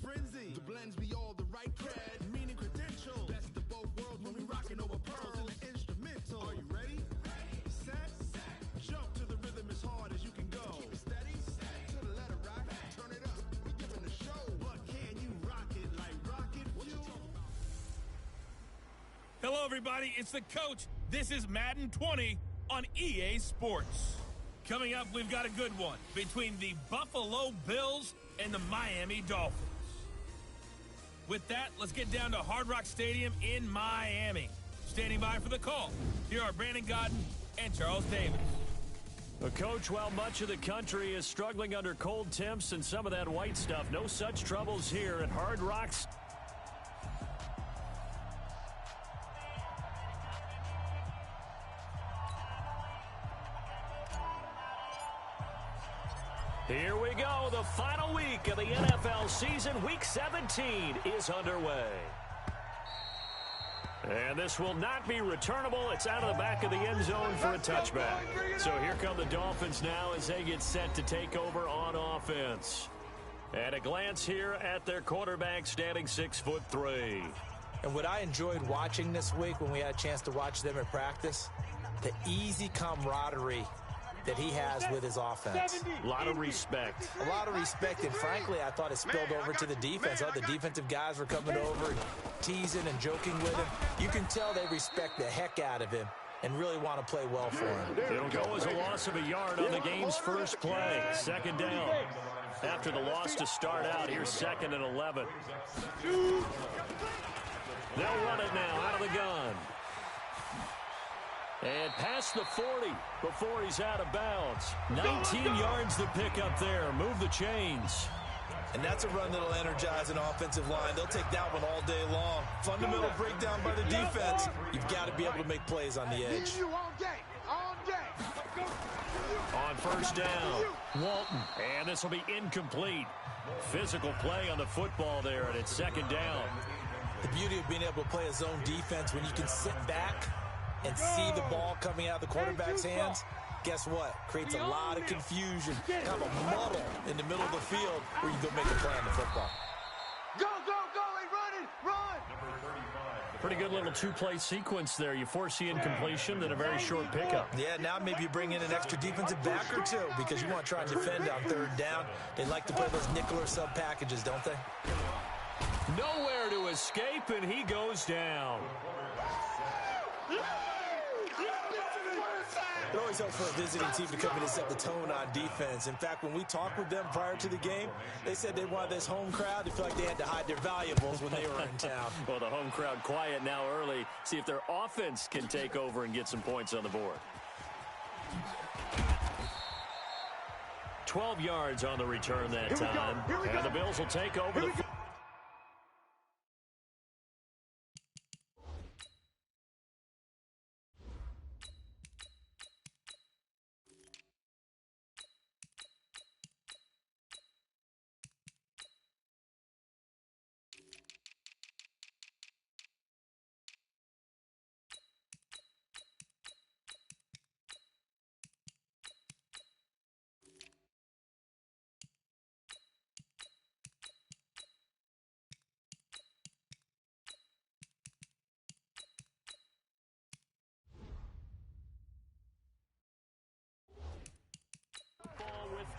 frenzy. The blends be all the right cred, meaning credentials. Best of both worlds when we rockin' over pearls in the instrumental. Are you ready? Set. Jump to the rhythm as hard as you can go. Keep it steady. To the letter right. Turn it up. We giving the show. But can you rock it like rocket fuel? Hello, everybody. It's the coach. This is Madden 20 on EA Sports. Coming up, we've got a good one between the Buffalo Bills and the Miami Dolphins. With that, let's get down to Hard Rock Stadium in Miami. Standing by for the call, here are Brandon Godden and Charles Davis. Well, Coach, while much of the country is struggling under cold temps and some of that white stuff, no such troubles here at Hard Rock's. Here we go. The final week of the NFL season. Week 17 is underway. And this will not be returnable. It's out of the back of the end zone for a touchback. So here come the Dolphins now as they get set to take over on offense. And a glance here at their quarterback standing 6'3". And what I enjoyed watching this week when we had a chance to watch them in practice, the easy camaraderie that he has with his offense. A lot of respect. A lot of respect, and frankly, I thought it spilled over to the defense. All the defensive guys were coming over and teasing and joking with him. You can tell they respect the heck out of him and really want to play well for him. It'll go as a loss of a yard on the game's first play. Second down. After the loss to start out, here's 2nd and 11. They'll run it now out of the gun. And past the 40 before he's out of bounds. 19 yards to pick up there. Move the chains. And that's a run that'll energize an offensive line. They'll take that one all day long. Fundamental breakdown by the defense. You've got to be able to make plays on the edge. On first down, Walton. And this will be incomplete. Physical play on the football there, and it's 2nd down. The beauty of being able to play a zone defense when you can sit back and see the ball coming out of the quarterback's hands, guess what? Creates a lot of confusion, kind of a muddle in the middle of the field where you go make a play on the football. Go, and run! Pretty good little two-play sequence there. You force the incompletion, then a very short pickup. Yeah, now maybe you bring in an extra defensive back or two because you want to try and defend on 3rd down. They like to play those nickel or sub packages, don't they? Nowhere to escape, and he goes down. It always helps for a visiting team to come in and set the tone on defense. In fact, when we talked with them prior to the game, they said they wanted this home crowd to feel like they had to hide their valuables when they were in town. Well, the home crowd quiet now early. See if their offense can take over and get some points on the board. 12 yards on the return that time. And the Bills will take over the...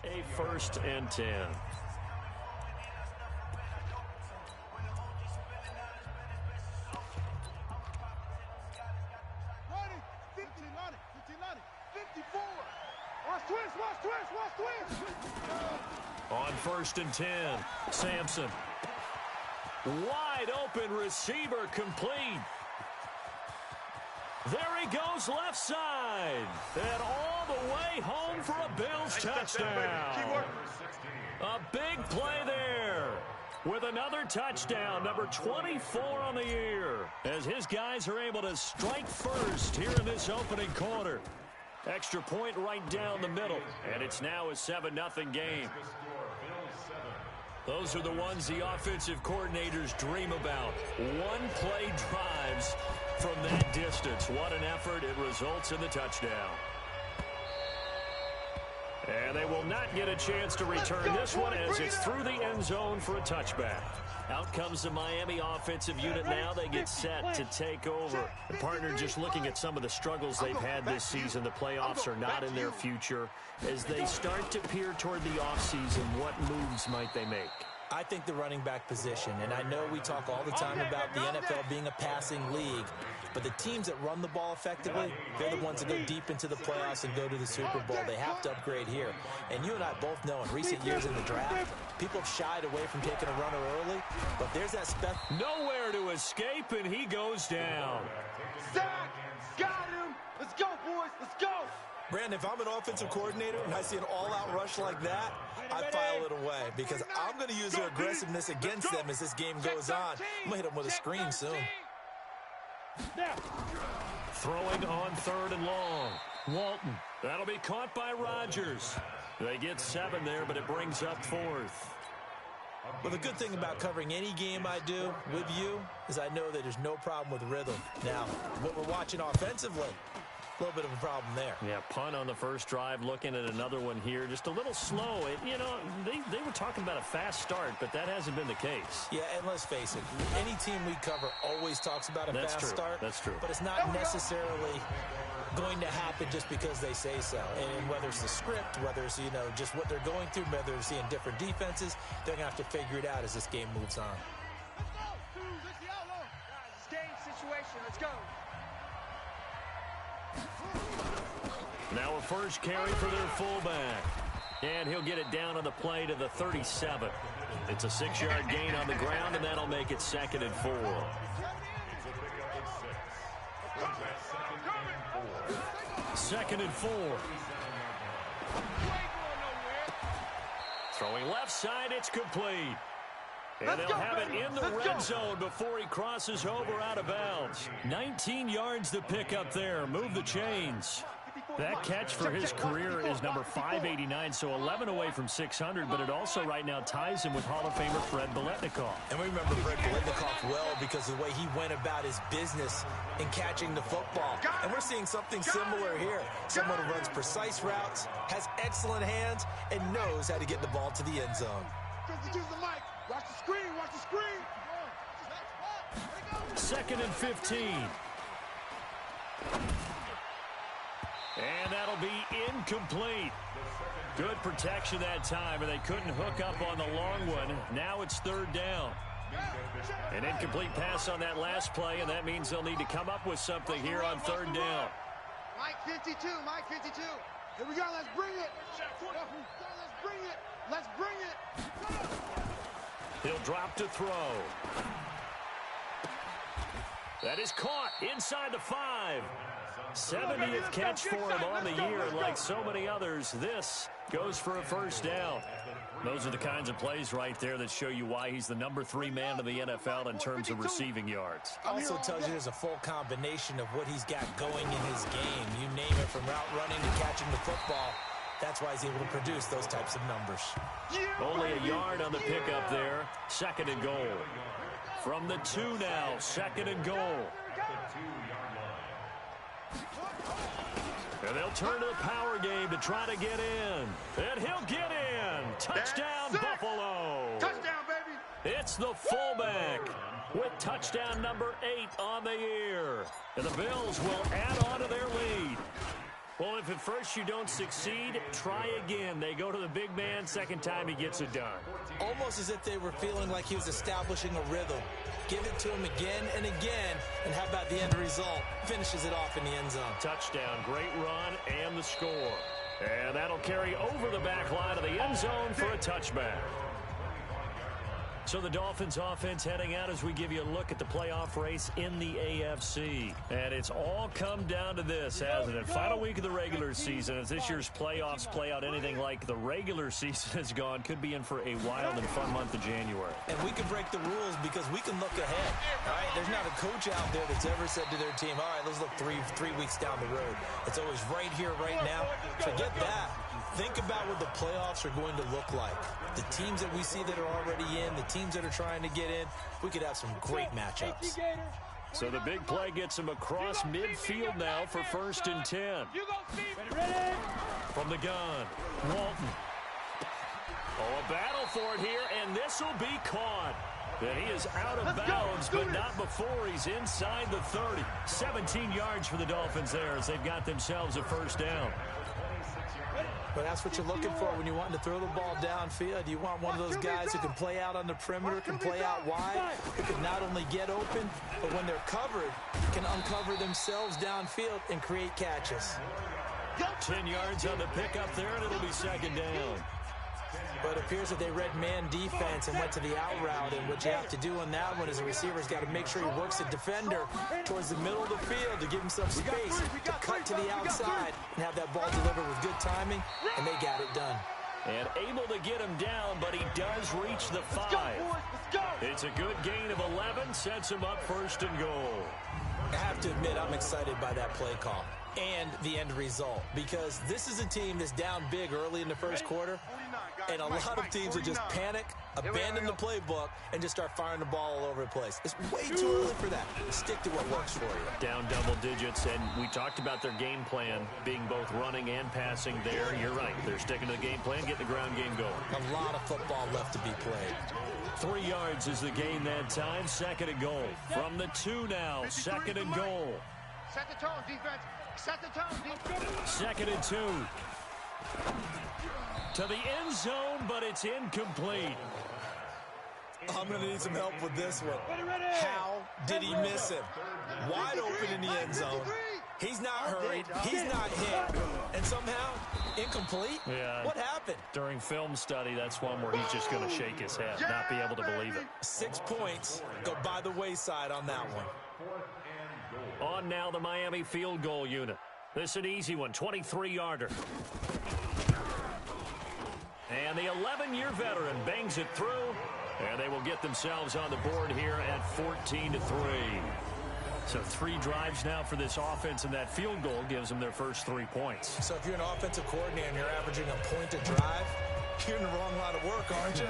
A 1st and 10. On 1st and 10, Sampson. Wide open receiver complete. There he goes left side. And all the way home for a Bills touchdown. A big play there with another touchdown, number 24 on the year, as his guys are able to strike first here in this opening quarter. Extra point right down the middle, and it's now a 7-0 game. Those are the ones the offensive coordinators dream about. One-play drives from that distance. What an effort. It results in the touchdown. And they will not get a chance to return this one as it's through the end zone for a touchback. Out comes the Miami offensive unit now. They get set to take over. The partner, just looking at some of the struggles they've had this season, the playoffs are not in their future. As they start to peer toward the offseason, what moves might they make? I think the running back position, and I know we talk all the time about the NFL being a passing league, but the teams that run the ball effectively, they're the ones that go deep into the playoffs and go to the Super Bowl. They have to upgrade here. And you and I both know in recent years in the draft, people have shied away from taking a runner early, but there's that nowhere to escape, and he goes down. Sack! Got him! Let's go, boys! Let's go! Brandon, if I'm an offensive coordinator and I see an all-out rush like that, I file it away because I'm going to use their aggressiveness against them as this game goes on. I'm going to hit them with a screen soon. Throwing on 3rd and long. Walton. That'll be caught by Rodgers. They get 7 there, but it brings up 4th. Well, the good thing about covering any game I do with you is I know that there's no problem with rhythm. Now, what we're watching offensively, a little bit of a problem there. Yeah, punt on the first drive, looking at another one here. Just a little slow. They were talking about a fast start, but that hasn't been the case. Yeah, and let's face it, any team we cover always talks about a fast start. That's true. But it's not necessarily going to happen just because they say so. And whether it's the script, whether it's, just what they're going through, whether they're seeing different defenses, they're going to have to figure it out as this game moves on. Let's go! Let's yellow! Guys, it's game situation. Let's go! Now a first carry for their fullback. And he'll get it down on the play to the 37. It's a 6-yard gain on the ground, and that'll make it 2nd and 4. 2nd and 4. Throwing left side, it's complete. And they'll have it in the red zone before he crosses over out of bounds. 19 yards to pick up there. Move the chains. That catch for his career is number 589, so 11 away from 600, but it also right now ties him with Hall of Famer Fred Biletnikoff. And we remember Fred Biletnikoff well because of the way he went about his business in catching the football. And we're seeing something similar here. Someone who runs precise routes, has excellent hands, and knows how to get the ball to the end zone. 52's the mic. Watch the screen. Watch the screen. 2nd and 15. And that'll be incomplete. Good protection that time, and they couldn't hook up on the long one. Now it's 3rd down. An incomplete pass on that last play, and that means they'll need to come up with something here on 3rd down. Mike 52, Mike 52. Here we go, let's bring it. Let's bring it. Let's bring it. He'll drop to throw. That is caught inside the 5. 70th catch for him on the year. Like so many others, this goes for a first down. Those are the kinds of plays right there that show you why he's the number 3 man in the NFL in terms of receiving yards. Also tells you there's a full combination of what he's got going in his game. You name it, from route running to catching the football. That's why he's able to produce those types of numbers. Only a yard on the pickup there. 2nd and goal. From the 2 now, 2nd and goal. And they'll turn to the power game to try to get in. And he'll get in. Touchdown, Buffalo. Touchdown, baby. It's the fullback with touchdown number 8 on the year. And the Bills will add on to their lead. Well, if at first you don't succeed, try again. They go to the big man. 2nd time he gets it done. Almost as if they were feeling like he was establishing a rhythm. Give it to him again and again. And how about the end result? Finishes it off in the end zone. Touchdown, great run, and the score. And that'll carry over the back line of the end zone for a touchback. So the Dolphins offense heading out as we give you a look at the playoff race in the AFC. And it's all come down to this, hasn't it? Final week of the regular season. As this year's playoffs play out anything like the regular season has gone, could be in for a wild and fun month of January. And we can break the rules because we can look ahead. All right, there's not a coach out there that's ever said to their team, all right, let's look three weeks down the road. It's always right here, right now. Forget that. Think about what the playoffs are going to look like. The teams that we see that are already in, the teams that are trying to get in, we could have some great matchups. So the big play gets him across midfield now for 1st and 10. from the gun. Walton. Oh, a battle for it here, and this will be caught. And he is out of bounds, but not before he's inside the 30. 17 yards for the Dolphins there as they've got themselves a first down. But that's what you're looking for when you want to throw the ball downfield. You want one of those guys who can play out on the perimeter, can play out wide, who can not only get open, but when they're covered, can uncover themselves downfield and create catches. 10 yards on the pickup there, and it'll be second down. But it appears that they read man defense and went to the out route. And what you have to do on that one is the receiver's got to make sure he works the defender towards the middle of the field to give him some space to cut to the outside and have that ball delivered with good timing, and they got it done. And able to get him down, but he does reach the 5. It's a good gain of 11, sets him up first and goal. I have to admit, I'm excited by that play call and the end result, because this is a team that's down big early in the first quarter, and a lot of teams will just panic, abandon the playbook, and just start firing the ball all over the place. It's way too early for that. Stick to what works for you. Down double digits, and we talked about their game plan being both running and passing there. You're right. They're sticking to the game plan, getting the ground game going. A lot of football left to be played. 3 yards is the gain that time. Second and goal. From the 2 now. Second and goal. Set the tone, defense. Set the tone, defense. Second and 2. To the end zone, but it's incomplete. I'm going to need some help with this one. How did he miss him? Wide open in the end zone. He's not hurried. He's not hit. And somehow, incomplete? Yeah. What happened? During film study, that's one where he's just going to shake his head, not be able to believe it. 6 points go by the wayside on that one. On now the Miami field goal unit. This is an easy one, 23-yarder. And the 11-year veteran bangs it through, and they will get themselves on the board here at 14-3. So 3 drives now for this offense, and that field goal gives them their first 3 points. So if you're an offensive coordinator and you're averaging a point a drive, you're in the wrong line of work, aren't you?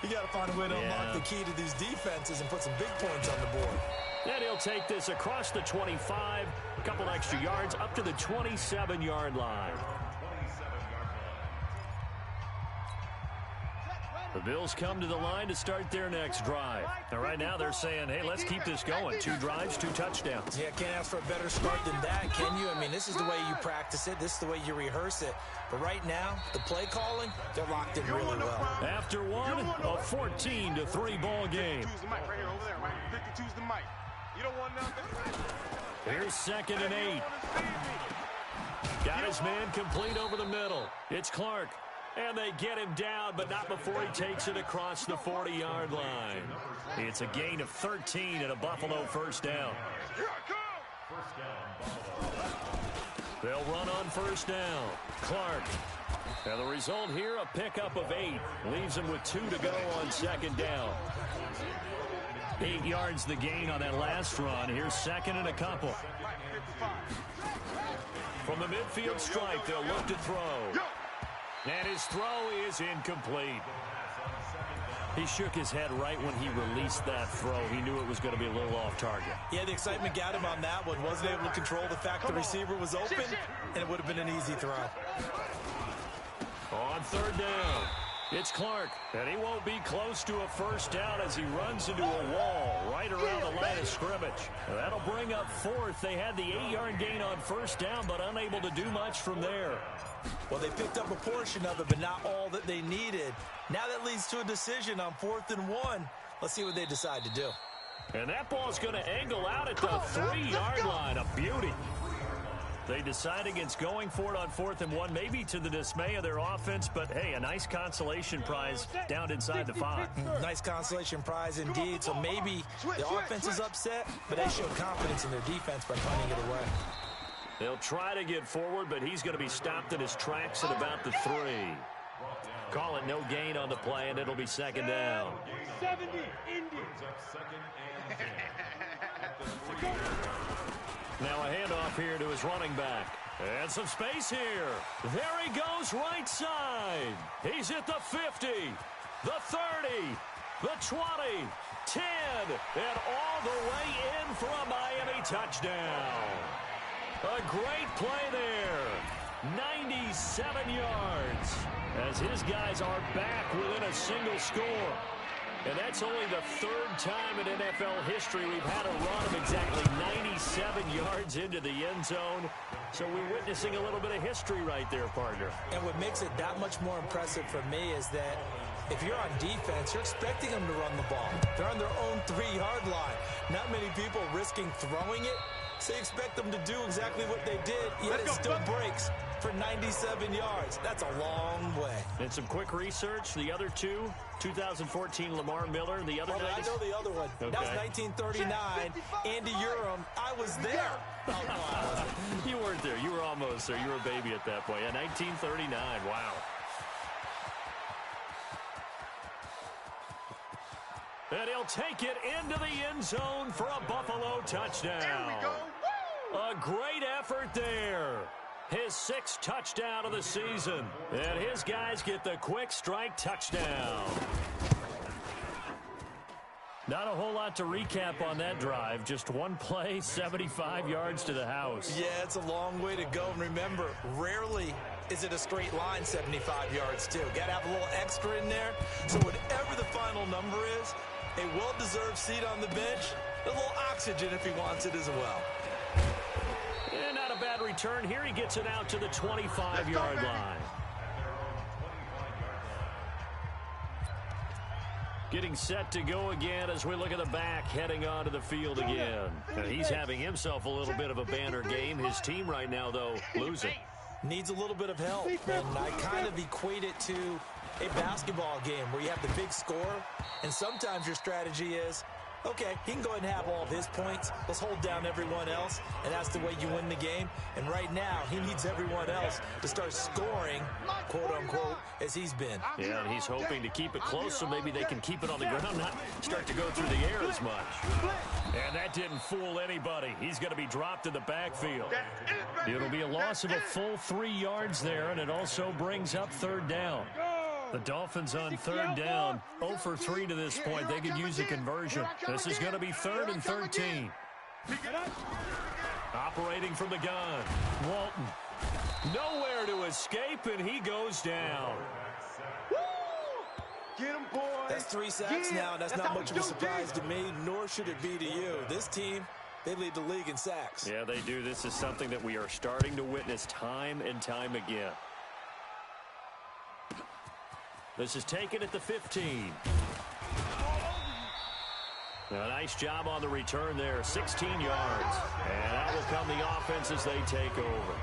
You got to find a way to unlock the key to these defenses and put some big points on the board. And he'll take this across the 25, a couple extra yards, up to the 27-yard line. The Bills come to the line to start their next drive. Now, right now, they're saying, hey, let's keep this going. 2 drives, 2 touchdowns. Yeah, can't ask for a better start than that, can you? I mean, this is the way you practice it. This is the way you rehearse it. But right now, the play calling, they're locked in really well. After one, a 14-3 ball game. Here's second and 8. Got his man complete over the middle. It's Clark. And they get him down, but not before he takes it across the 40-yard line. It's a gain of 13 and a Buffalo first down. They'll run on first down. Clark. And the result here, a pickup of 8. Leaves him with 2 to go on second down. 8 yards the gain on that last run. Here's second and a couple. From the midfield stripe, they'll look to throw. And his throw is incomplete. He shook his head right when he released that throw. He knew it was going to be a little off target. Yeah, the excitement got him on that one. Wasn't able to control the fact the receiver was open, and it would have been an easy throw. On third down, it's Clark. And he won't be close to a first down as he runs into a wall right around the line of scrimmage. That'll bring up fourth. They had the 8-yard gain on first down, but unable to do much from there. Well, they picked up a portion of it, but not all that they needed. Now that leads to a decision on 4th and 1. Let's see what they decide to do. And that ball's going to angle out at the 3-yard line. A beauty. They decide against going for it on 4th and 1, maybe to the dismay of their offense, but hey, a nice consolation prize down inside the 5. Nice consolation prize indeed. So maybe the offense is upset, but they show confidence in their defense by punting it away. They'll try to get forward, but he's going to be stopped in his tracks at about the 3. Call it no gain on the play, and it'll be second down. 70 Indians. Now a handoff here to his running back. And some space here. There he goes right side. He's at the 50, the 30, the 20, 10, and all the way in for a Miami touchdown. A great play there. 97 yards as his guys are back within a single score. And that's only the third time in NFL history we've had a run of exactly 97 yards into the end zone. So we're witnessing a little bit of history right there, partner. And what makes it that much more impressive for me is that if you're on defense, you're expecting them to run the ball. They're on their own 3-yard line. Not many people risking throwing it, so you expect them to do exactly what they did, yet it still breaks for 97 yards. That's a long way. And some quick research. The other two, 2014 Lamar Miller. The other I know the other one. Okay. That was 1939. Andy Urim. I was there. Oh, no, I wasn't. You weren't there. You were almost there. You were a baby at that point. Yeah, 1939. Wow. And he'll take it into the end zone for a Buffalo touchdown. There we go. Woo! A great effort there. His 6th touchdown of the season. And his guys get the quick strike touchdown. Not a whole lot to recap on that drive. Just one play, 75 yards to the house. Yeah, it's a long way to go. And remember, rarely is it a straight line 75 yards, too. Got to have a little extra in there. So whatever the final number is, a well-deserved seat on the bench, a little oxygen if he wants it as well. And not a bad return here. He gets it out to the 25-yard line. Getting set to go again as we look at the back heading onto the field again. And he's having himself a little bit of a banner game. His team right now, though, losing. Needs a little bit of help. And I kind of equate it to a basketball game where you have the big score, and sometimes your strategy is, okay, he can go ahead and have all of his points. Let's hold down everyone else, and that's the way you win the game. And right now, he needs everyone else to start scoring, quote-unquote, as he's been. Yeah, and he's hoping to keep it close so maybe they can keep it on the ground, not start to go through the air as much. And that didn't fool anybody. He's going to be dropped in the backfield. It'll be a loss of a full 3 yards there, and it also brings up 3rd down. The Dolphins on 3rd down, 0 for 3 to this point. They could use a conversion. This is going to be 3rd and 13. Operating from the gun, Walton. Nowhere to escape, and he goes down. Get him, boys. That's 3 sacks now, and that's not much of a surprise to me, nor should it be to you. This team, they lead the league in sacks. Yeah, they do. This is something that we are starting to witness time and time again. This is taken at the 15. A nice job on the return there, 16 yards. And that will come the offense as they take over.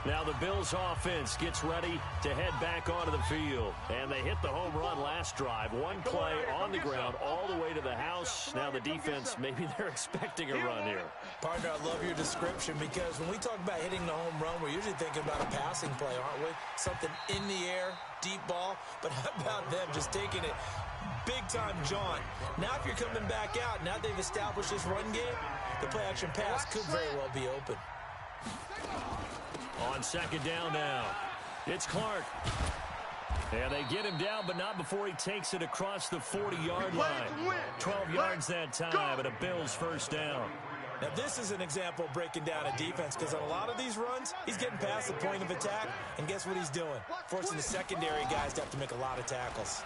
Now the Bills offense gets ready to head back onto the field. And they hit the home run last drive. One play on the ground all the way to the house. Now the defense, maybe they're expecting a run here. Partner, I love your description because when we talk about hitting the home run, we're usually thinking about a passing play, aren't we? Something in the air, deep ball. But how about them just taking it big-time jaunt? Now if you're coming back out, now they've established this run game, the play-action pass could very well be open. On 2nd down now, it's Clark. And they get him down, but not before he takes it across the 40-yard line. 12 yards that time, and a Bills 1st down. Now, this is an example of breaking down a defense because on a lot of these runs, he's getting past the point of attack, and guess what he's doing? Forcing the secondary guys to have to make a lot of tackles.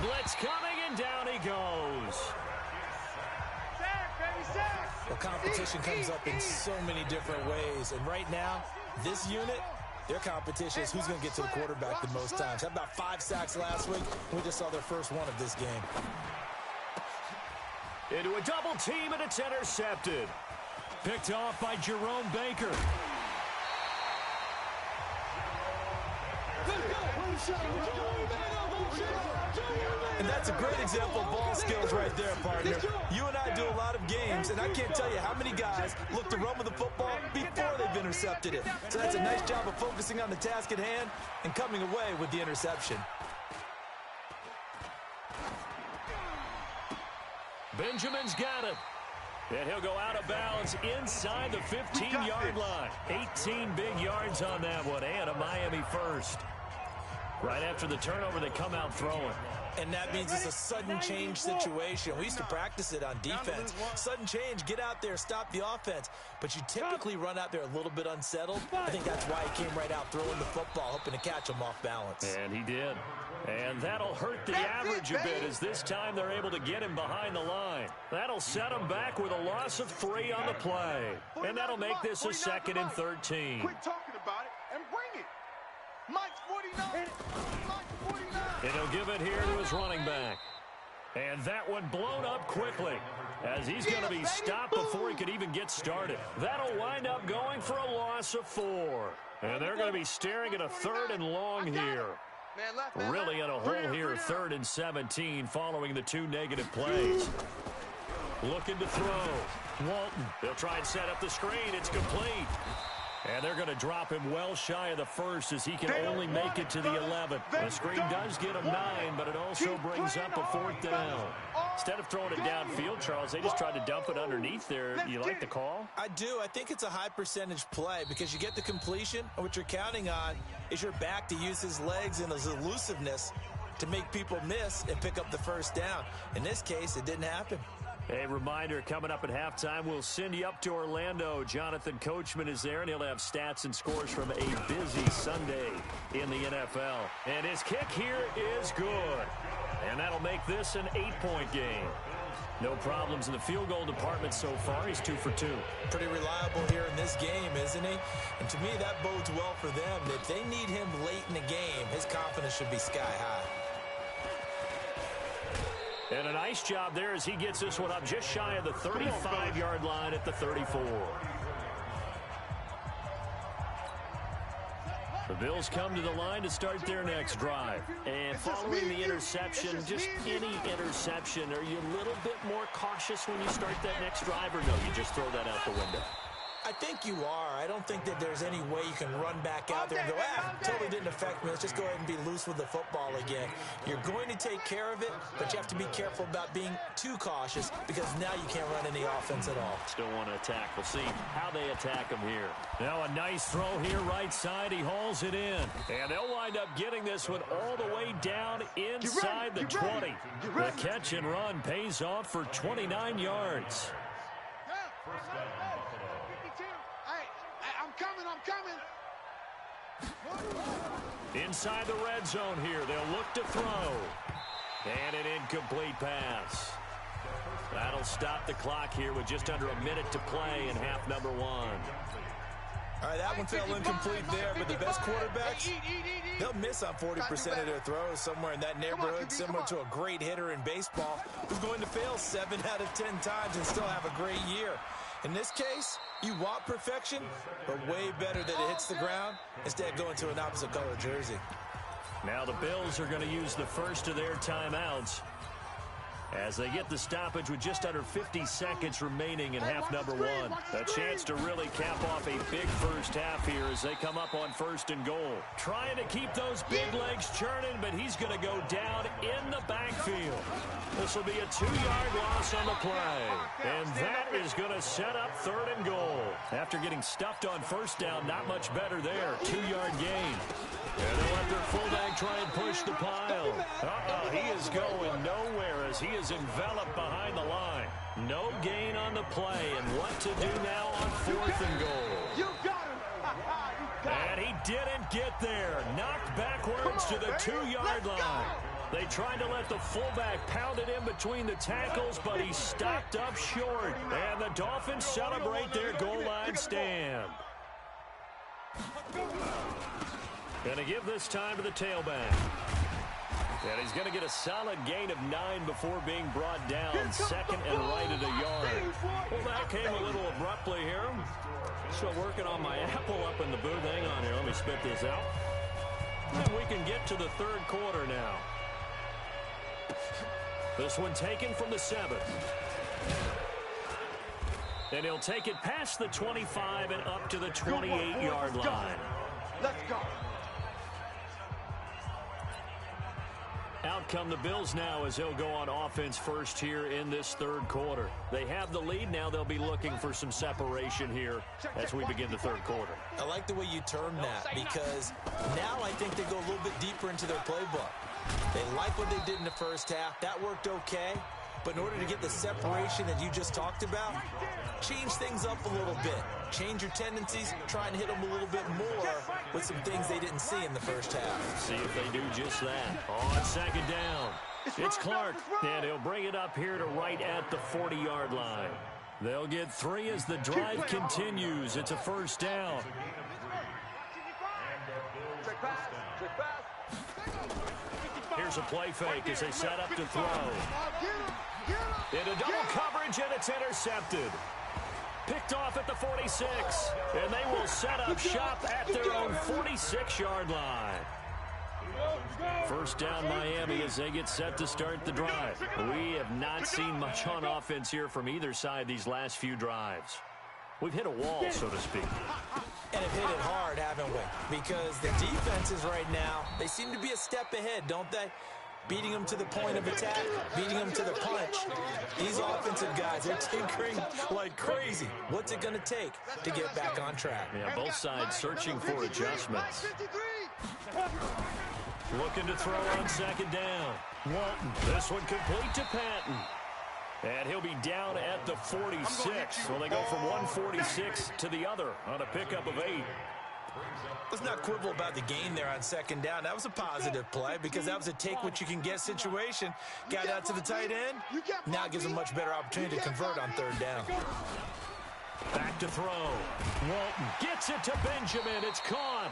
Blitz coming, and down he goes. Well, competition comes up in so many different ways, and right now, this unit, their competition is who's going to get to the quarterback the most times. Had about 5 sacks last week, and we just saw their first one of this game. Into a double team, and it's intercepted. Picked off by Jerome Baker. And that's a great example of ball skills right there, partner. You and I do a lot of games, and I can't tell you how many guys look to run with the football before they've intercepted it. So that's a nice job of focusing on the task at hand and coming away with the interception. Benjamin's got it. And he'll go out of bounds inside the 15-yard line. 18 big yards on that one, and a Miami first. Right after the turnover, they come out throwing. And that means it's a sudden change situation. We used to practice it on defense. Sudden change, get out there, stop the offense. But you typically run out there a little bit unsettled. I think that's why he came right out throwing the football, hoping to catch him off balance. And he did. And that'll hurt the average a bit as this time they're able to get him behind the line. That'll set him back with a loss of 3 on the play. And that'll make this a 2nd and 13. Quit talking about it and bring it. Mike's 49. Mike's 49. And he'll give it here to his running back. And that one blown up quickly as he's going to be stopped before he could even get started. That'll wind up going for a loss of 4. And they're going to be staring at a 3rd and long here. Really in a hole here, 3rd and 17 following the 2 negative plays. Looking to throw. Walton, they'll try and set up the screen. It's complete. And they're going to drop him well shy of the 1st as he can only make it to the 11th. The screen does get him 9, but it also brings up a 4th down. Instead of throwing it downfield, Charles, they just tried to dump it underneath there. You like the call? I do. I think it's a high percentage play because you get the completion, and what you're counting on is your back to use his legs and his elusiveness to make people miss and pick up the 1st down. In this case, it didn't happen. A reminder, coming up at halftime, we'll send you up to Orlando. Jonathan Coachman is there, and he'll have stats and scores from a busy Sunday in the NFL. And his kick here is good. And that'll make this an 8-point game. No problems in the field goal department so far. He's 2 for 2. Pretty reliable here in this game, isn't he? And to me, that bodes well for them. If they need him late in the game, his confidence should be sky high. And a nice job there as he gets this one up just shy of the 35-yard line at the 34. The Bills come to the line to start their next drive. And following the interception, just any interception, are you a little bit more cautious when you start that next drive, or no, you just throw that out the window? I think you are. I don't think that there's any way you can run back out there and go, totally didn't affect me. Let's just go ahead and be loose with the football again. You're going to take care of it, but you have to be careful about being too cautious because now you can't run any offense at all. Still want to attack. We'll see how they attack him here. Now a nice throw here right side. He hauls it in. And they'll wind up getting this one all the way down inside the 20. The catch and run pays off for 29 yards. I'm coming. Inside the red zone here. They'll look to throw. And an incomplete pass. That'll stop the clock here with just under a minute to play in half number 1. All right, that one fell incomplete there, but the best quarterbacks, they'll miss on 40% of their throws somewhere in that neighborhood, similar to a great hitter in baseball who's going to fail 7 out of 10 times and still have a great year. In this case, you want perfection, but way better that it hits the ground instead of going to an opposite color jersey. Now the Bills are going to use the first of their timeouts as they get the stoppage with just under 50 seconds remaining in half number 1. A chance to really cap off a big first half here as they come up on 1st and goal. Trying to keep those big legs churning, but he's going to go down in the backfield. This will be a 2-yard loss on the play. And that is going to set up 3rd and goal. After getting stuffed on 1st down, not much better there. 2-yard gain. And they'll let their fullback try and push the pile. He is going nowhere as he is enveloped behind the line. No gain on the play, and what to do now on 4th and goal. You got him. And he didn't get there. Knocked backwards to the 2-yard line. They tried to let the fullback pound it in between the tackles, but he stopped up short. And the Dolphins celebrate their goal line stand. Going to give this time to the tailback. And he's going to get a solid gain of 9 before being brought down. 2nd and right at a yard. Well, that came a little abruptly here. Still working on my apple up in the booth. Hang on here. Let me spit this out. And we can get to the 3rd quarter now. This one taken from the 7th. And he'll take it past the 25 and up to the 28-yard line. Let's go. Out come the Bills now as they'll go on offense first here in this 3rd quarter. They have the lead. Now they'll be looking for some separation here as we begin the 3rd quarter. I like the way you term that because now I think they go a little bit deeper into their playbook. They like what they did in the first half. That worked okay. But in order to get the separation that you just talked about, change things up a little bit. Change your tendencies, try and hit them a little bit more with some things they didn't see in the first half. See if they do just that. On second down, it's Clark, and he'll bring it up here to right at the 40-yard line. They'll get 3 as the drive continues. It's a first down. Here's a play fake as they set up to throw. Into double coverage, and it's intercepted. Picked off at the 46, and they will set up shop at their own 46-yard line. First down Miami as they get set to start the drive. We have not seen much on offense here from either side these last few drives. We've hit a wall, so to speak. And have hit it hard, haven't we? Because the defenses right now, they seem to be a step ahead, don't they? Beating them to the point of attack, beating them to the punch. These offensive guys, they're tinkering like crazy. What's it going to take to get back on track? Yeah, both sides searching for adjustments. Looking to throw on second down. Walton, this one complete to Patton. And he'll be down at the 46. So they go from 146 to the other on a pickup of 8. Let's not quibble about the gain there on second down. That was a positive play because that was a take-what-you-can-get situation. Got out to the tight end. Now gives them a much better opportunity to convert on third down. Back to throw. Walton gets it to Benjamin. It's caught.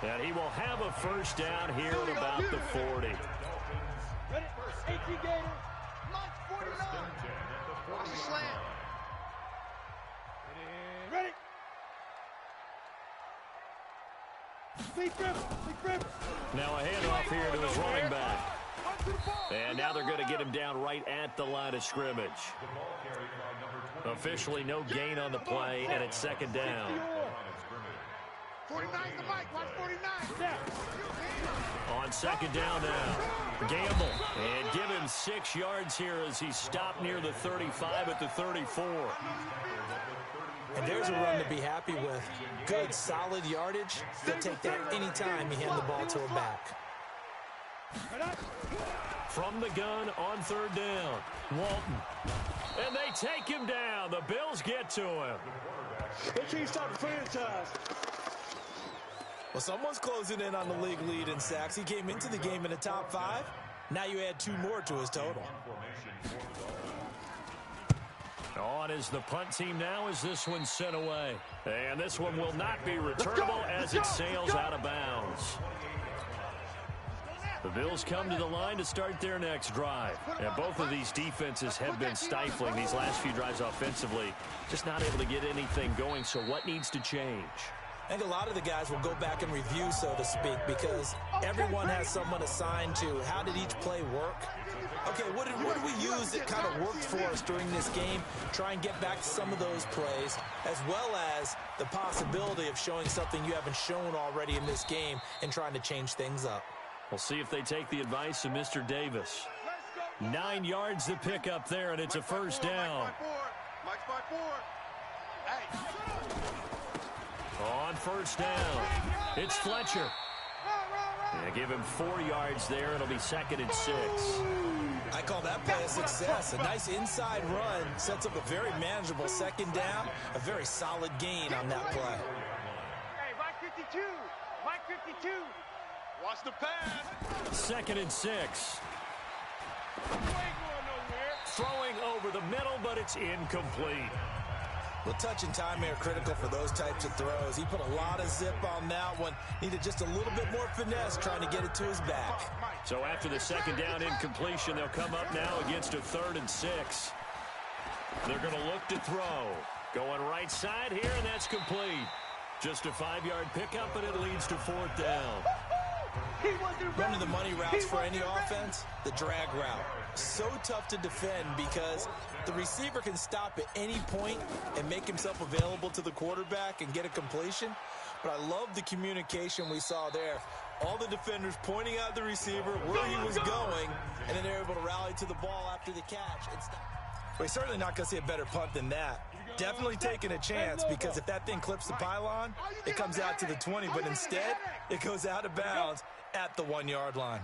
And he will have a first down here at about the 40. Ready? 18 Gators. March 49. Watch the slam. Ready? Now a handoff here to his running back. And now they're going to get him down right at the line of scrimmage. Officially no gain on the play, and it's second down. 49's the mic. Watch 49. On second down now, Gamble. And give him 6 yards here as he's stopped near the 35 at the 34. And there's a run to be happy with. Good, solid yardage. They'll take that anytime you hand the ball to a back. From the gun on third down, Walton. And they take him down. The Bills get to him. This team's starting to franchise. Well, someone's closing in on the league lead in sacks. He came into the game in the top 5. Now you add 2 more to his total. On is the punt team now as this one's sent away. And this one will not be returnable as it sails out of bounds. The Bills come to the line to start their next drive. And both of these defenses have been stifling these last few drives offensively. Just not able to get anything going, so what needs to change? I think a lot of the guys will go back and review, so to speak, because everyone has someone assigned to how did each play work. Okay, what did we use that kind of worked for us during this game? Try and get back to some of those plays, as well as the possibility of showing something you haven't shown already in this game and trying to change things up. We'll see if they take the advice of Mr. Davis. 9 yards to pick up there, and it's a first down. Mike's by 4. Hey. On first down, it's Fletcher. And give him 4 yards there. It'll be 2nd and 6. I call that play a success. A nice inside run sets up a very manageable second down. A very solid gain on that play. Hey, Mike 52. Mike 52. Watch the pass. 2nd and 6. Throwing over the middle, but it's incomplete. Well, touch and time are critical for those types of throws. He put a lot of zip on that one. Needed just a little bit more finesse trying to get it to his back. So after the second down incompletion, they'll come up now against a 3rd and 6. They're going to look to throw. Going right side here, and that's complete. Just a 5-yard pickup, and it leads to 4th down. One of the money routes for any offense, the drag route. So tough to defend because the receiver can stop at any point and make himself available to the quarterback and get a completion. But I love the communication we saw there. All the defenders pointing out the receiver, where he was going, and then they're able to rally to the ball after the catch. We're certainly not going to see a better punt than that. Definitely taking a chance because if that thing clips the pylon, it comes out to the 20, but instead it goes out of bounds at the 1-yard line.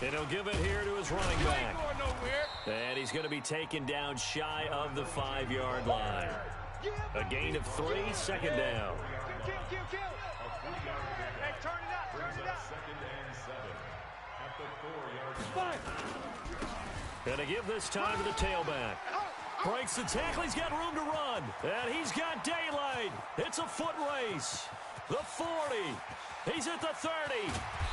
And he'll give it here to his running back. And he's going to be taken down shy of the 5-yard line. A gain of 3, second down. Hey, turn it up, turn it up. Second and 7 at the 4-yard line. Going to give this time to the tailback. Breaks the tackle. He's got room to run. And he's got daylight. It's a foot race. The 40. He's at the 30.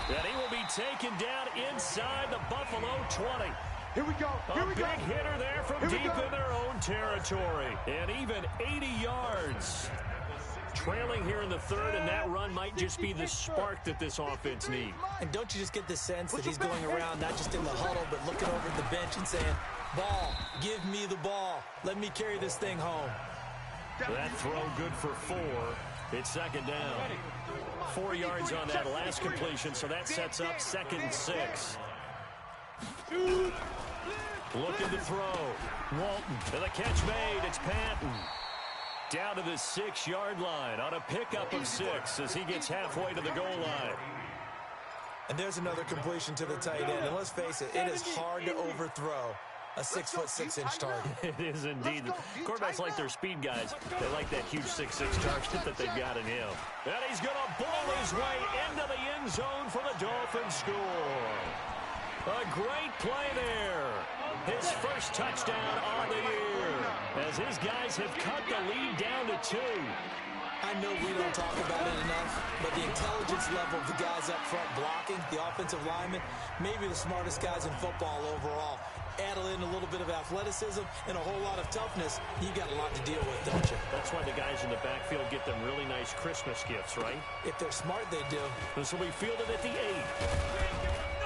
And he will be taken down inside the Buffalo 20. Here we go. Here we go. A big hitter there from deep in their own territory. And even 80 yards. Trailing here in the third, and that run might just be the spark that this offense needs. And don't you just get the sense that he's going around, not just in the huddle, but looking over at the bench and saying, ball, give me the ball. Let me carry this thing home. That throw good for 4. It's second down. 4 yards on that last completion, so that sets up 2nd and 6. Looking to throw. Walton, and the catch made. It's Patton. Down to the 6-yard line on a pickup of 6 as he gets halfway to the goal line. And there's another completion to the tight end. And let's face it, it is hard to overthrow a 6'6" target. It is indeed. Quarterbacks like their speed guys. They like that huge 6'6" target that they've got in him. And he's going to bowl his way into the end zone for the Dolphins score. A great play there. His first touchdown on the year as his guys have cut the lead down to 2. I know we don't talk about it enough, but the intelligence level of the guys up front blocking, the offensive linemen, maybe the smartest guys in football overall. Add in a little bit of athleticism and a whole lot of toughness, you've got a lot to deal with, don't you? That's why the guys in the backfield get them really nice Christmas gifts, right? If they're smart, they do. This will be fielded at the 8.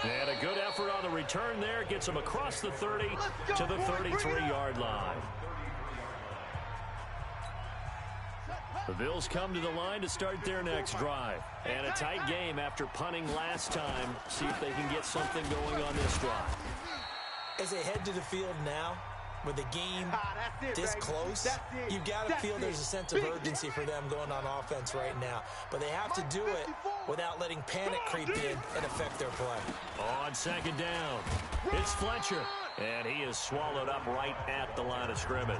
And a good effort on the return there. Gets him across the 30 to the 33-yard line. The Bills come to the line to start their next drive. And a tight game after punting last time. See if they can get something going on this drive. As they head to the field now, with the game this close, you've got to feel there's a sense of urgency for them going on offense right now. But they have to do it without letting panic creep in and affect their play. On second down, it's Fletcher. And he is swallowed up right at the line of scrimmage.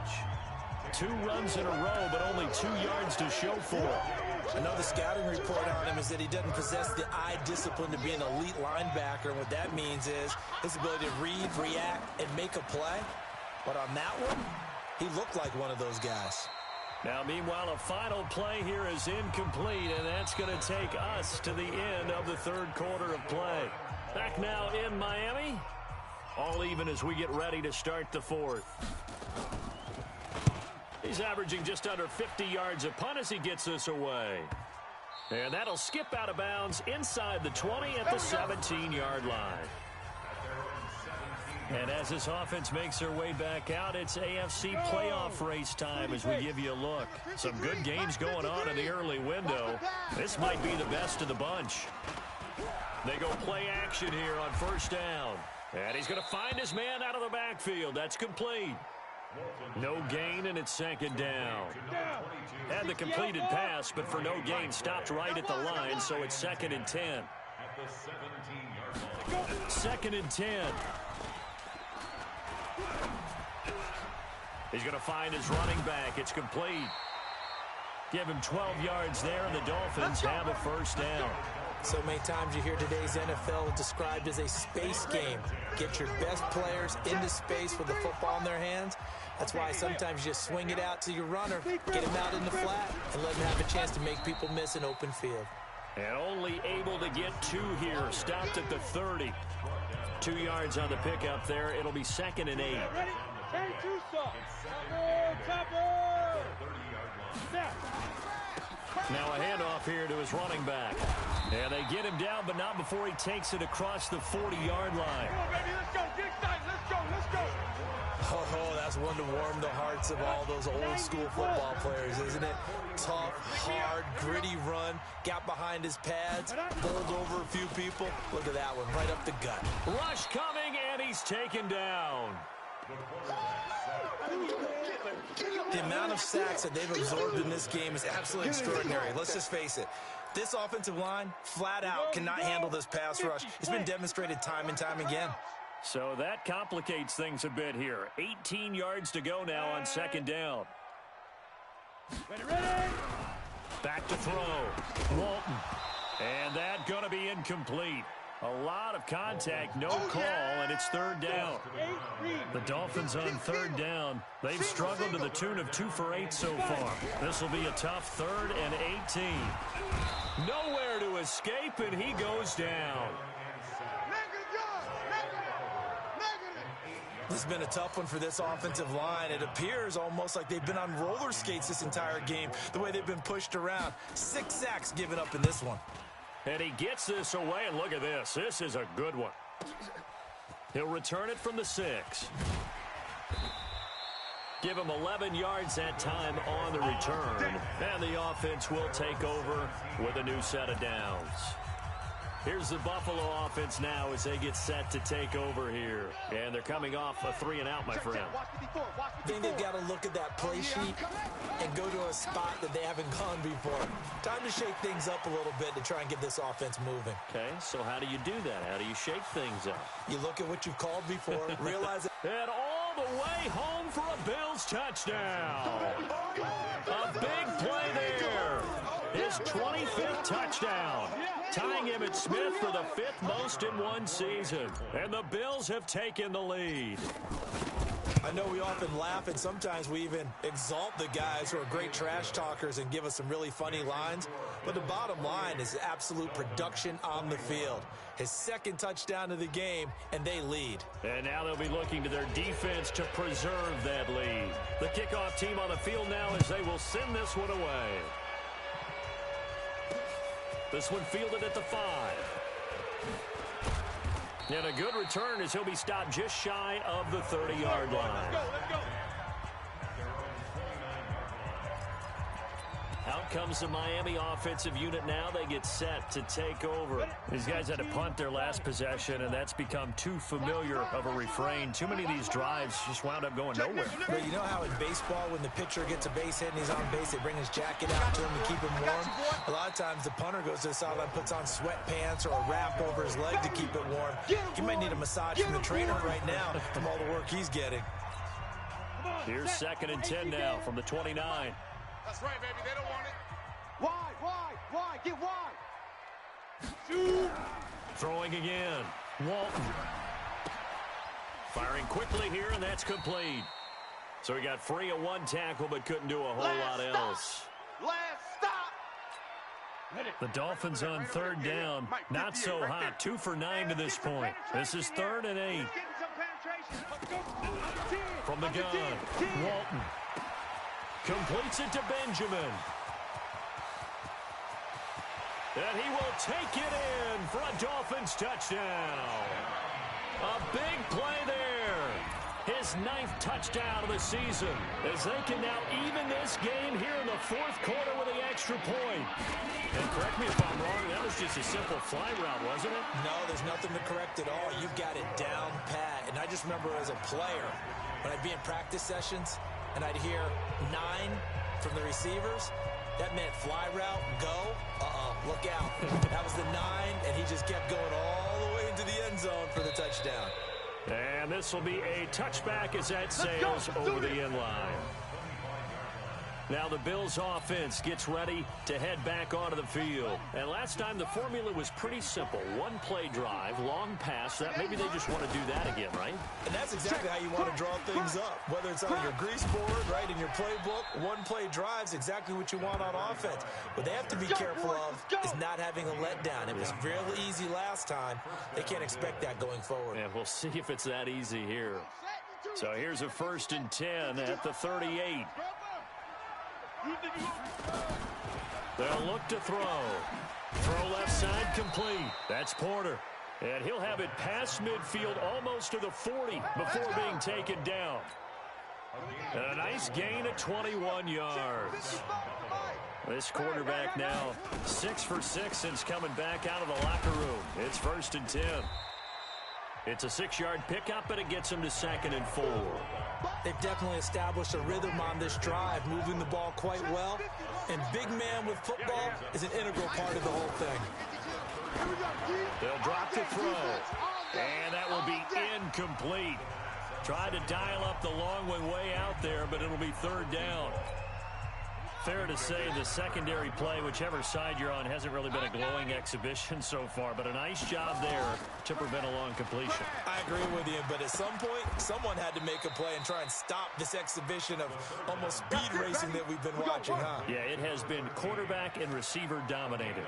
2 runs in a row, but only 2 yards to show for it. Another scouting report on him is that he doesn't possess the eye discipline to be an elite linebacker. And what that means is his ability to read, react, and make a play. But on that one, he looked like one of those guys. Now, meanwhile, a final play here is incomplete, and that's going to take us to the end of the third quarter of play. Back now in Miami, all even as we get ready to start the fourth. He's averaging just under 50 yards a punt as he gets this away. And that'll skip out of bounds inside the 20 at the 17-yard line. And as this offense makes their way back out, it's AFC playoff race time as we give you a look. Some good games going on in the early window. This might be the best of the bunch. They go play action here on first down. And he's going to find his man out of the backfield. That's complete. No gain, and it's second down. Had the completed pass, but for no gain, stopped right at the line, so it's 2nd and 10. At the 17-yard line. 2nd and 10. He's going to find his running back. It's complete. Give him 12 yards there, and the Dolphins have a first down. So many times you hear today's NFL described as a space game. Get your best players into space with the football in their hands. That's why sometimes you just swing it out to your runner, get him out in the flat, and let him have a chance to make people miss an open field. And only able to get 2 here. Stopped at the 30. 2 yards on the pickup there. It'll be 2nd and 8. Now a handoff here to his running back. And they get him down, but not before he takes it across the 40-yard line. Come on, baby, let's go. Get excited. Let's go. Let's go. Oh, that's one to warm the hearts of all those old school football players, isn't it? Tough, hard, gritty run. Got behind his pads, bowled over a few people. Look at that one, right up the gut. Rush coming, and he's taken down. The amount of sacks that they've absorbed in this game is absolutely extraordinary. Let's just face it. This offensive line, flat out, cannot handle this pass rush. It's been demonstrated time and time again. So that complicates things a bit here. 18 yards to go now on second down. Back to throw. Walton. And that going to be incomplete. A lot of contact, no call, and it's third down. The Dolphins on third down. They've struggled to the tune of 2 for 8 so far. This will be a tough 3rd and 18. Nowhere to escape, and he goes down. This has been a tough one for this offensive line. It appears almost like they've been on roller skates this entire game, the way they've been pushed around. 6 sacks given up in this one. And he gets this away, and look at this. This is a good one. He'll return it from the 6. Give him 11 yards that time on the return. And the offense will take over with a new set of downs. Here's the Buffalo offense now as they get set to take over here. And they're coming off a 3-and-out, my friend. I think they've got to look at that play sheet and go to a spot that they haven't gone before. Time to shake things up a little bit to try and get this offense moving. Okay, so how do you do that? How do you shake things up? You look at what you've called before, realize it. And all the way home for a Bills touchdown. A big play there. His 25th touchdown. Tying Emmitt Smith for the 5th most in one season. And the Bills have taken the lead. I know we often laugh, and sometimes we even exalt the guys who are great trash talkers and give us some really funny lines. But the bottom line is absolute production on the field. His 2nd touchdown of the game, and they lead. And now they'll be looking to their defense to preserve that lead. The kickoff team on the field now as they will send this one away. This one fielded at the 5. And a good return as he'll be stopped just shy of the 30-yard line. Let's go. Out comes the Miami offensive unit now. They get set to take over. These guys had to punt their last possession, and that's become too familiar of a refrain. Too many of these drives just wound up going nowhere. But you know how in baseball, when the pitcher gets a base hit and he's on base, they bring his jacket out to him to keep him warm? A lot of times the punter goes to the sideline, puts on sweatpants or a wrap over his leg to keep it warm. He might need a massage from the trainer right now from all the work he's getting. Here's 2nd and 10 now from the 29. That's right, baby. They don't want it. Wide, get wide. Shoot. Throwing again. Walton. Firing quickly here, and that's complete. So he got free of 1 tackle, but couldn't do a whole lot else. Last stop. The Dolphins on third down. Not so hot. 2 for 9 to this point. This is 3rd and 8. From the gun, Walton. Completes it to Benjamin. And he will take it in for a Dolphins touchdown. A big play there. His 9th touchdown of the season as they can now even this game here in the 4th quarter with the extra point. And correct me if I'm wrong, that was just a simple fly route, wasn't it? No, there's nothing to correct at all. You've got it down pat. And I just remember as a player, when I'd be in practice sessions and I'd hear 9 from the receivers, that meant fly route, go, look out. That was the 9, and he just kept going all the way into the end zone for the touchdown. And this will be a touchback as that sails over the end line. Now the Bills offense gets ready to head back onto the field. And last time the formula was pretty simple. 1 play drive, long pass. That maybe they just want to do that again, right? And that's exactly how you want to draw things up. Whether it's on your grease board, right, in your playbook, 1 play drive's exactly what you want on offense. What they have to be careful of is not having a letdown. It was real easy last time. They can't expect that going forward. And we'll see if it's that easy here. So here's a 1st and 10 at the 38. They'll look to throw. Throw left side complete. That's Porter. And he'll have it past midfield almost to the 40 before being taken down. And a nice gain of 21 yards. This quarterback now 6 for 6 since coming back out of the locker room. It's 1st and 10. It's a 6-yard pickup, but it gets him to 2nd and 4. They've definitely established a rhythm on this drive, moving the ball quite well And big man with football is an integral part of the whole thing. They'll drop the throw. And that will be incomplete. Tried to dial up the long one way out there, but it'll be third down. Fair to say the secondary play, whichever side you're on, hasn't really been a glowing exhibition so far, but a nice job there to prevent a long completion. I agree with you, but at some point, someone had to make a play and try and stop this exhibition of almost speed racing that we've been watching, huh? Yeah, it has been quarterback and receiver dominated.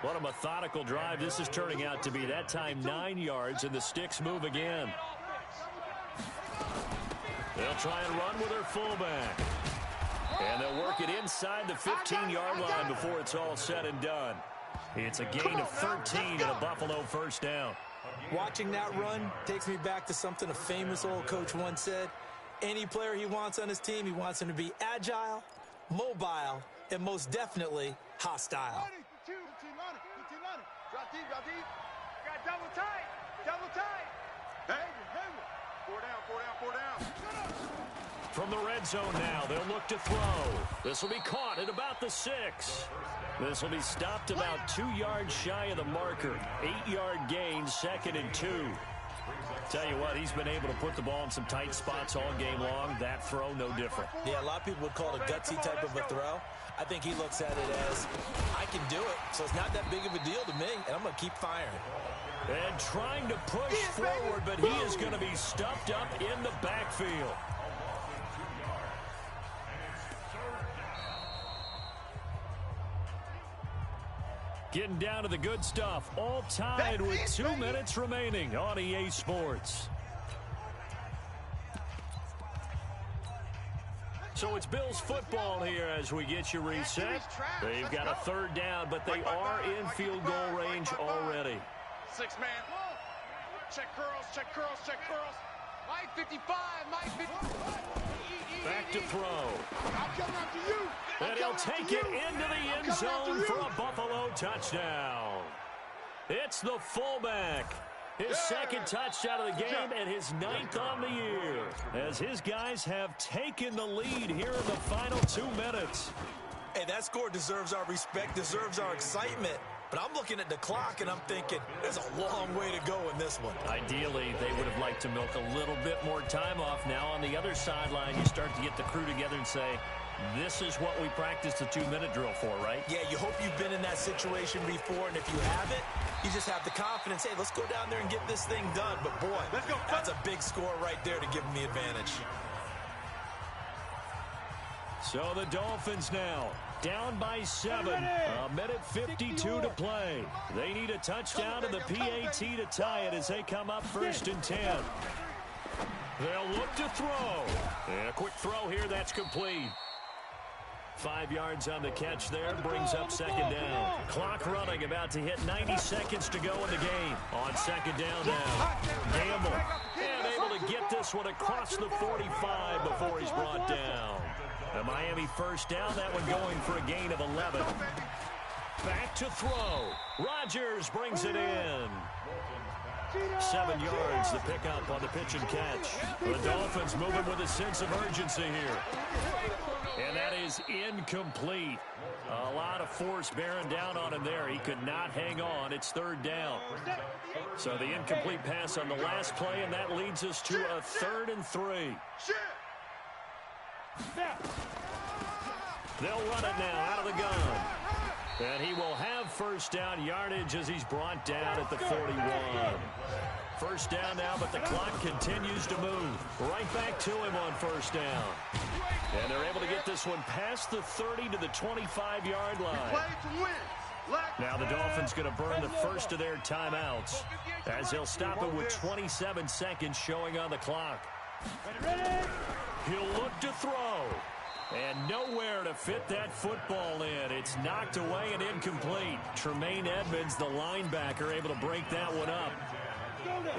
What a methodical drive this is turning out to be. That time 9 yards, and the sticks move again. They'll try and run with their fullback. And they'll work it inside the 15-yard line before it's all said and done. It's a gain of 13 and a Buffalo first down. Watching that run takes me back to something a famous old coach once said. Any player he wants on his team, he wants him to be agile, mobile, and most definitely hostile. Drop deep, drop deep. Got double tight. Double tight. Hey, four down, four down, four down. From the red zone now, they'll look to throw. This will be caught at about the 6. This will be stopped about 2 yards shy of the marker. 8-yard gain, 2nd and 2. Tell you what, he's been able to put the ball in some tight spots all game long. That throw, no different. Yeah, a lot of people would call it a gutsy type of a throw. I think he looks at it as, I can do it, so it's not that big of a deal to me, and I'm going to keep firing. And trying to push forward, but he is going to be stuffed up in the backfield. Getting down to the good stuff. All tied with 2 minutes remaining on EA Sports. So it's Bills football here as we get you reset. They've got a third down, but they are in field goal range already. 6 man. Check curls, check curls, check curls. Mike 55, Mike 55. Back to throw. I'm coming after you. And he'll take it into the end zone for a Buffalo touchdown. It's the fullback. His second touchdown of the game and his 9th on the year, as his guys have taken the lead here in the final 2 minutes. Hey, that score deserves our respect, deserves our excitement. But I'm looking at the clock, and I'm thinking there's a long way to go in this one. Ideally, they would have liked to milk a little bit more time off. Now on the other sideline, you start to get the crew together and say, this is what we practiced the 2-minute drill for, right? Yeah, you hope you've been in that situation before, and if you haven't, you just have the confidence, hey, let's go down there and get this thing done. But, boy, that's a big score right there to give them the advantage. So the Dolphins now down by 7. A minute 52 to play. They need a touchdown to the PAT to tie it as they come up 1st and 10. They'll look to throw. And a quick throw here, that's complete. 5 yards on the catch there, brings up 2nd down. Clock running, about to hit 90 seconds to go in the game. On 2nd down now. Gamble, and able to get this one across the 45 before he's brought down. The Miami first down, that one going for a gain of 11. Back to throw. Rodgers brings it in. 7 yards, the pickup on the pitch and catch. The Dolphins moving with a sense of urgency here. And that is incomplete. A lot of force bearing down on him there. He could not hang on. It's 3rd down. So the incomplete pass on the last play, and that leads us to a 3rd and 3. They'll run it now out of the gun. And he will have first down yardage as he's brought down at the 41. First down now, but the clock continues to move. Right back to him on first down. And they're able to get this one past the 30 to the 25-yard line. Now the Dolphins going to burn the first of their timeouts as they'll stop it with 27 seconds showing on the clock. He'll look to throw. And nowhere to fit that football in. It's knocked away and incomplete. Tremaine Edmonds, the linebacker, able to break that one up.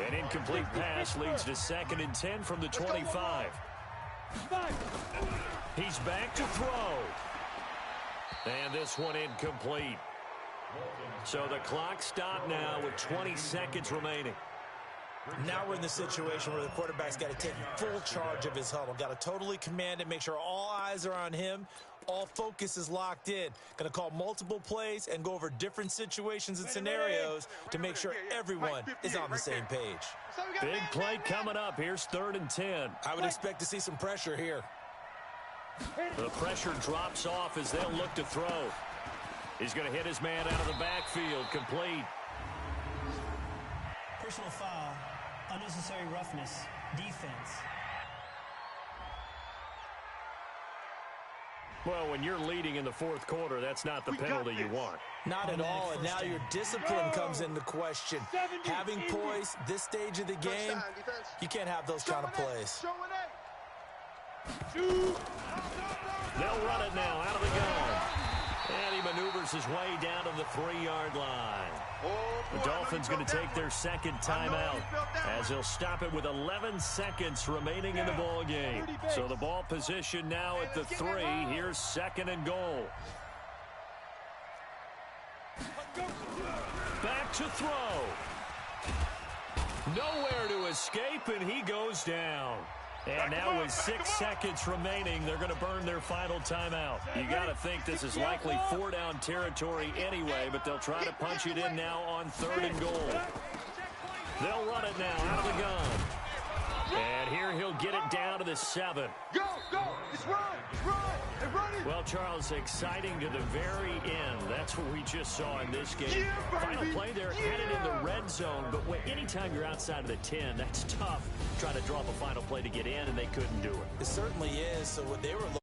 An incomplete pass leads to 2nd and 10 from the 25. He's back to throw. And this one incomplete. So the clock stopped now with 20 seconds remaining. Now we're in the situation where the quarterback's got to take full charge of his huddle. Got to totally command it, make sure all eyes are on him. All focus is locked in. Going to call multiple plays and go over different situations and scenarios to make sure everyone is on the same page. Big play coming up. Here's 3rd and 10. I would expect to see some pressure here. The pressure drops off as they'll look to throw. He's going to hit his man out of the backfield. Complete. Personal foul, unnecessary roughness, defense. Well, when you're leading in the 4th quarter, that's not the penalty you want. Not at all, and now your discipline comes into question. Having poise this stage of the game, you can't have those kind of plays. They'll run it now out of the gun. And he maneuvers his way down to the 3-yard line. The Dolphins going to take their 2nd timeout as they'll stop it with 11 seconds remaining in the ball game. So the ball position now at the 3. Here's 2nd and goal. Back to throw. Nowhere to escape, and he goes down. And now with 6 seconds remaining, they're going to burn their final timeout. You got to think this is likely 4-down territory anyway, but they'll try to punch it in now on 3rd and goal. They'll run it now out of the gun. And here he'll get it down to the 7. Go! It's run! And run it! Well, Charles, exciting to the very end. That's what we just saw in this game. Final play there, headed in the red zone. But anytime you're outside of the 10, that's tough. Trying to draw up a final play to get in, and they couldn't do it. It certainly is. So what they were looking